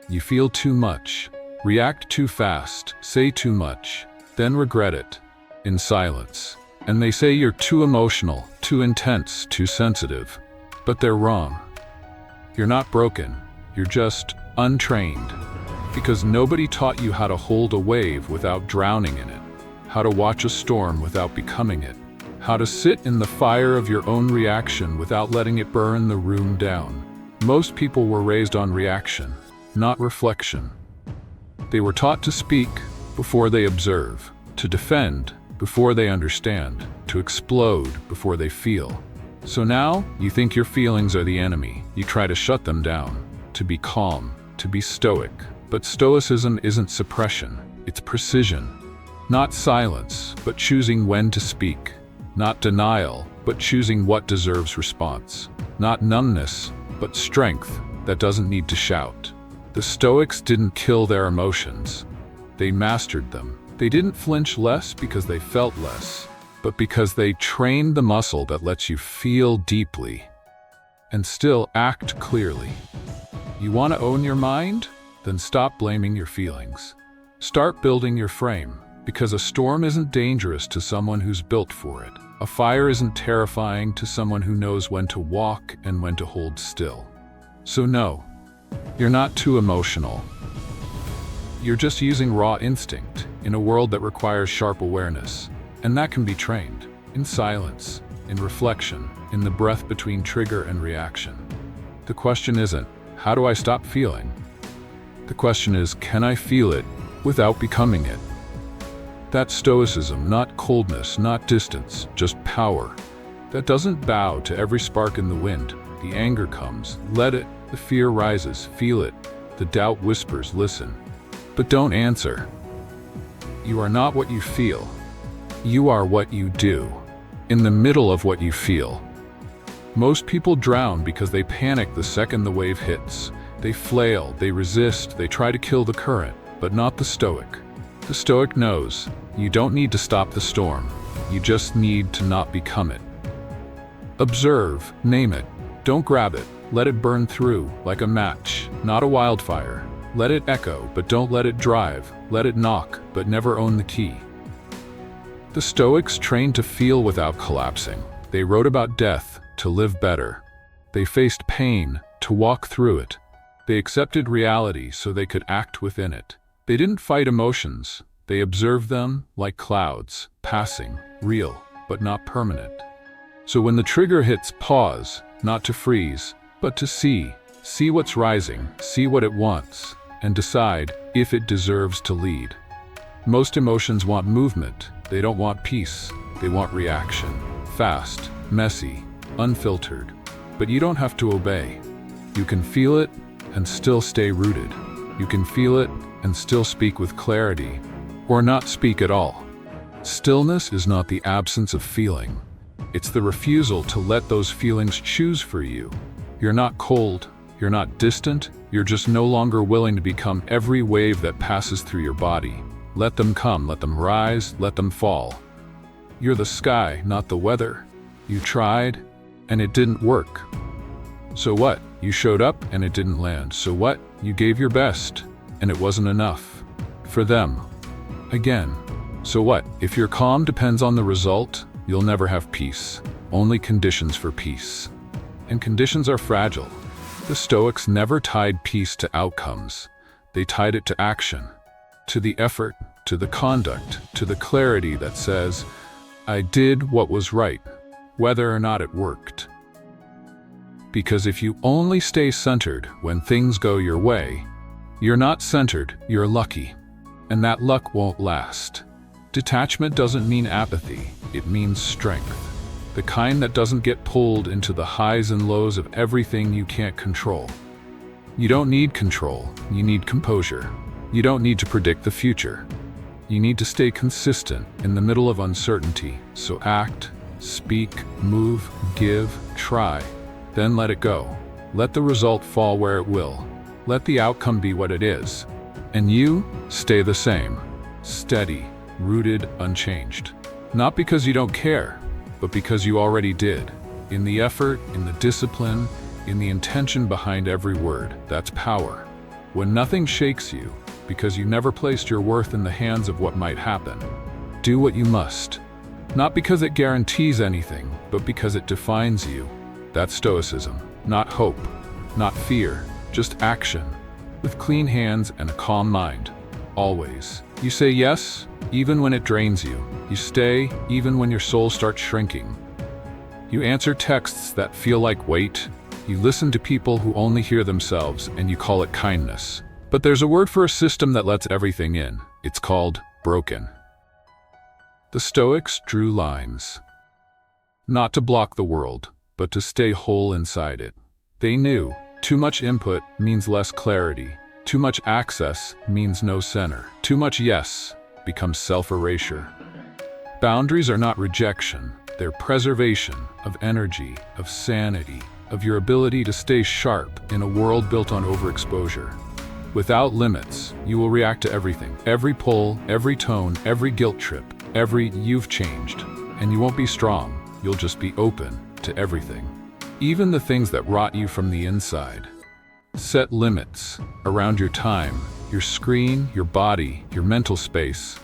You feel too much, react too fast, say too much, then regret it, in silence. And they say you're too emotional, too intense, too sensitive. But they're wrong. You're not broken, you're just untrained. Because nobody taught you how to hold a wave without drowning in it, how to watch a storm without becoming it, how to sit in the fire of your own reaction without letting it burn the room down. Most people were raised on reaction, not reflection. They were taught to speak before they observe, to defend before they understand, to explode before they feel. So now, you think your feelings are the enemy. You try to shut them down, to be calm, to be stoic. But Stoicism isn't suppression, it's precision. Not silence, but choosing when to speak. Not denial, but choosing what deserves response. Not numbness, but strength that doesn't need to shout. The Stoics didn't kill their emotions. They mastered them. They didn't flinch less because they felt less, but because they trained the muscle that lets you feel deeply and still act clearly. You want to own your mind? Then stop blaming your feelings. Start building your frame, because a storm isn't dangerous to someone who's built for it. A fire isn't terrifying to someone who knows when to walk and when to hold still. So no, you're not too emotional. You're just using raw instinct in a world that requires sharp awareness. And that can be trained, in silence, in reflection, in the breath between trigger and reaction. The question isn't, how do I stop feeling? The question is, can I feel it without becoming it? That's Stoicism, not coldness, not distance, just power. That doesn't bow to every spark in the wind. The anger comes, let it. The fear rises, feel it. The doubt whispers, listen. But don't answer. You are not what you feel. You are what you do, in the middle of what you feel. Most people drown because they panic the second the wave hits. They flail, they resist, they try to kill the current, but not the Stoic. The Stoic knows, you don't need to stop the storm. You just need to not become it. Observe, name it. Don't grab it. Let it burn through, like a match, not a wildfire. Let it echo, but don't let it drive. Let it knock, but never own the key. The Stoics trained to feel without collapsing. They wrote about death to live better. They faced pain to walk through it. They accepted reality so they could act within it. They didn't fight emotions. They observed them like clouds, passing, real, but not permanent. So when the trigger hits, pause, not to freeze, but to see. See what's rising, see what it wants, and decide if it deserves to lead. Most emotions want movement. They don't want peace. They want reaction. Fast, messy, unfiltered. But you don't have to obey. You can feel it and still stay rooted. You can feel it and still speak with clarity, or not speak at all. Stillness is not the absence of feeling. It's the refusal to let those feelings choose for you. You're not cold. You're not distant. You're just no longer willing to become every wave that passes through your body. Let them come, let them rise, let them fall. You're the sky, not the weather. You tried, and it didn't work. So what? You showed up, and it didn't land. So what? You gave your best, and it wasn't enough. For them. Again. So what? If your calm depends on the result, you'll never have peace. Only conditions for peace. And conditions are fragile. The Stoics never tied peace to outcomes. They tied it to action. To the effort, to the conduct, to the clarity that says, I did what was right, whether or not it worked. Because if you only stay centered when things go your way, you're not centered, you're lucky. And that luck won't last. Detachment doesn't mean apathy, it means strength. The kind that doesn't get pulled into the highs and lows of everything you can't control. You don't need control, you need composure. You don't need to predict the future. You need to stay consistent in the middle of uncertainty. So act, speak, move, give, try. Then let it go. Let the result fall where it will. Let the outcome be what it is. And you stay the same. Steady, rooted, unchanged. Not because you don't care, but because you already did. In the effort, in the discipline, in the intention behind every word. That's power. when nothing shakes you, because you never placed your worth in the hands of what might happen. Do what you must. Not because it guarantees anything, but because it defines you. That's Stoicism. Not hope, not fear, just action. With clean hands and a calm mind. Always. You say yes, even when it drains you. You stay, even when your soul starts shrinking. You answer texts that feel like weight. You listen to people who only hear themselves, and you call it kindness. But there's a word for a system that lets everything in. It's called broken. The Stoics drew lines. Not to block the world, but to stay whole inside it. They knew too much input means less clarity. Too much access means no center. Too much yes becomes self-erasure. Boundaries are not rejection. They're preservation of energy, of sanity, of your ability to stay sharp in a world built on overexposure. Without limits, you will react to everything. Every pull, every tone, every guilt trip, every "you've changed." And you won't be strong, you'll just be open to everything. Even the things that rot you from the inside. Set limits around your time, your screen, your body, your mental space.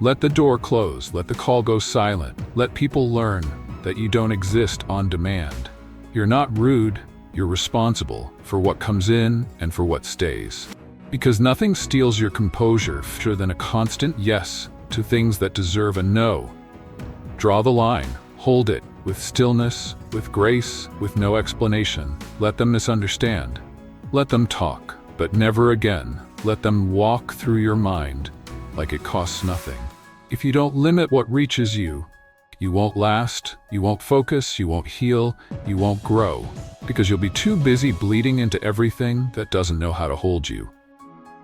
Let the door close, let the call go silent. Let people learn that you don't exist on demand. You're not rude, you're responsible for what comes in and for what stays. Because nothing steals your composure faster than a constant yes to things that deserve a no. Draw the line, hold it, with stillness, with grace, with no explanation. Let them misunderstand. Let them talk, but never again. Let them walk through your mind like it costs nothing. If you don't limit what reaches you, you won't last, you won't focus, you won't heal, you won't grow, because you'll be too busy bleeding into everything that doesn't know how to hold you.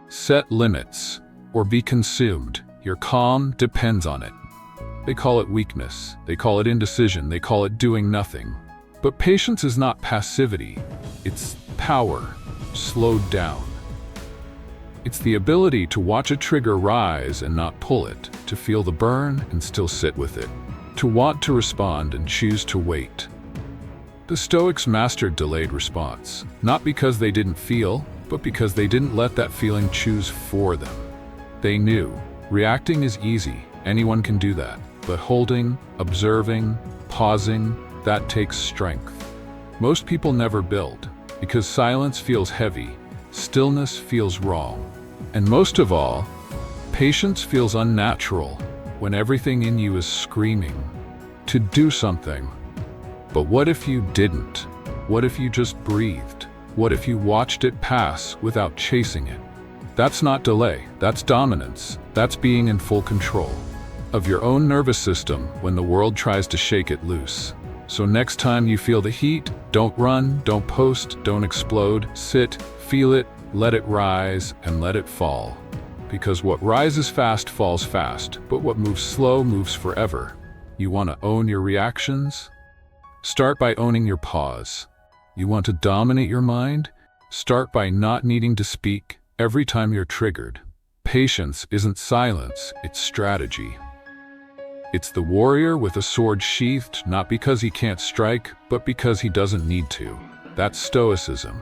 Set limits, or be consumed. Your calm depends on it. They call it weakness, they call it indecision, they call it doing nothing. But patience is not passivity, it's power, slowed down. It's the ability to watch a trigger rise and not pull it, to feel the burn and still sit with it, to want to respond and choose to wait. The Stoics mastered delayed response, not because they didn't feel, but because they didn't let that feeling choose for them. They knew reacting is easy, anyone can do that, but holding, observing, pausing, that takes strength. Most people never build, because silence feels heavy, stillness feels wrong, and most of all, patience feels unnatural when everything in you is screaming to do something. But what if you didn't? What if you just breathed? What if you watched it pass without chasing it? That's not delay, that's dominance, that's being in full control of your own nervous system when the world tries to shake it loose. So next time you feel the heat, don't run, don't post, don't explode, sit, feel it, let it rise, and let it fall. Because what rises fast falls fast, but what moves slow moves forever. You want to own your reactions? Start by owning your pause. You want to dominate your mind? Start by not needing to speak every time you're triggered. Patience isn't silence, it's strategy. It's the warrior with a sword sheathed, not because he can't strike, but because he doesn't need to. That's Stoicism.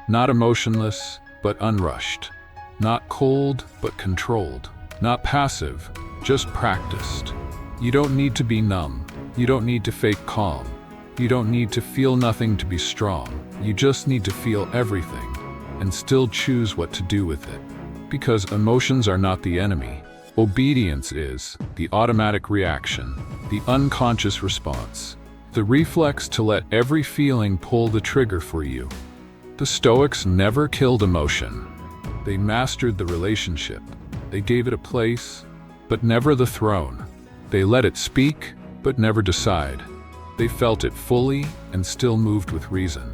Not emotionless, but unrushed. Not cold, but controlled. Not passive, just practiced. You don't need to be numb. You don't need to fake calm. You don't need to feel nothing to be strong. You just need to feel everything, and still choose what to do with it. Because emotions are not the enemy. Obedience is the automatic reaction, the unconscious response, the reflex to let every feeling pull the trigger for you. The Stoics never killed emotion. They mastered the relationship. They gave it a place, but never the throne. They let it speak, but never decide. They felt it fully and still moved with reason.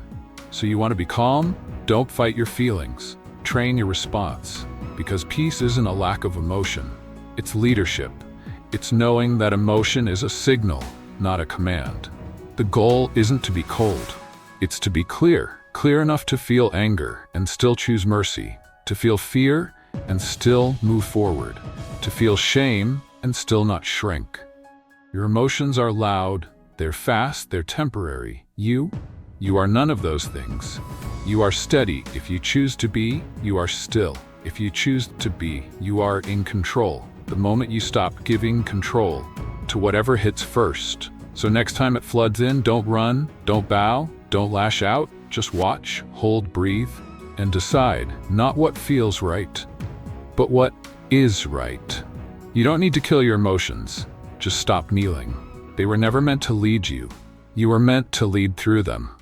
So you want to be calm? Don't fight your feelings. Train your response. Because peace isn't a lack of emotion. It's leadership. It's knowing that emotion is a signal, not a command. The goal isn't to be cold. It's to be clear. Clear enough to feel anger and still choose mercy. To feel fear and still move forward. To feel shame and still not shrink. Your emotions are loud. They're fast. They're temporary. You You are none of those things. You are steady if you choose to be, you are still. If you choose to be, you are in control. The moment you stop giving control to whatever hits first. So next time it floods in, don't run, don't bow, don't lash out, just watch, hold, breathe, and decide not what feels right, but what is right. You don't need to kill your emotions, just stop kneeling. They were never meant to lead you. You were meant to lead through them.